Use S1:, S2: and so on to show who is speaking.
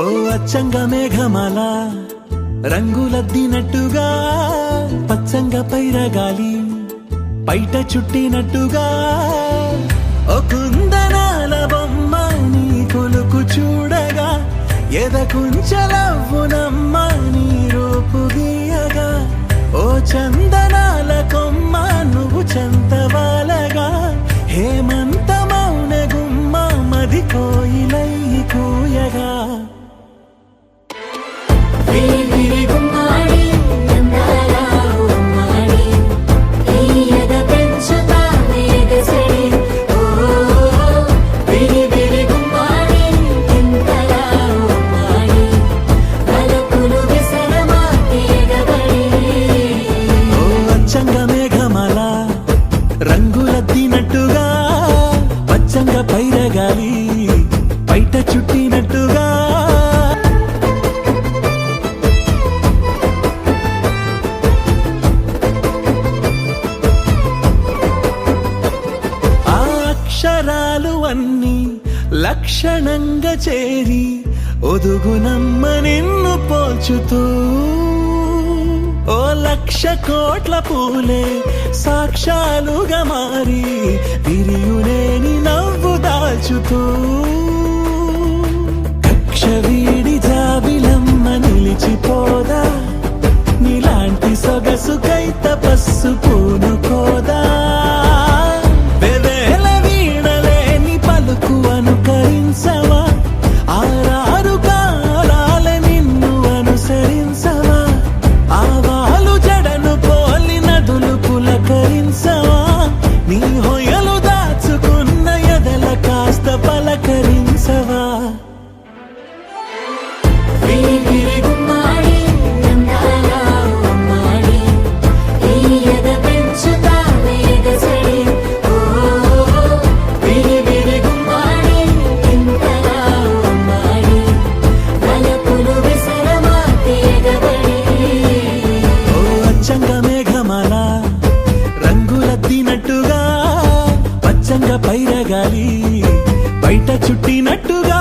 S1: ఓ అచ్చంగా మేఘమాల రంగులద్దినట్టుగా పచ్చంగా పైరగాలి పైట చుట్టినట్టుగా ఓ కుందనాల బొమ్మ నీ కొలుకు చూడగా ఎదకుంచలవ్వునమ్మ నీ రూపు గీయగా ఓ చందనాల కొమ్మ నువ్వు చంతవాలగా హేమంతమౌన గుమ్మ మది కోయిలై కూయగా రంగులద్దినట్టుగా పచ్చంగా పైరగాలి బయట చుట్టినట్టుగా ఆ అక్షరాలు అన్నీ లక్షణంగా చేరి ఒదుగునమ్మ నిన్ను పోల్చుతూ ఓ లక్ష కోట్ల పూలే సాక్షాలుగా మారి విరియులేని నవ్వు దాల్చుతూ కక్ష వీడి జాబిలమ్మ నిలిచిపోదా నీలాంటి సొగసుకైత పస్సు పూనుకోదా వెవేల వీడలేని పలుకు అనుకరించవా ఆరారు కాలాల నిన్ను అనుసరించవా ఆవాలు జడను పోలి నదులు పులకరించవా నీ హొయలు దాచుకున్న ఎదల కాస్త పలకరించవా రంగులద్దినట్టుగా పచ్చంగా పైరగాలి బయట చుట్టినట్టుగా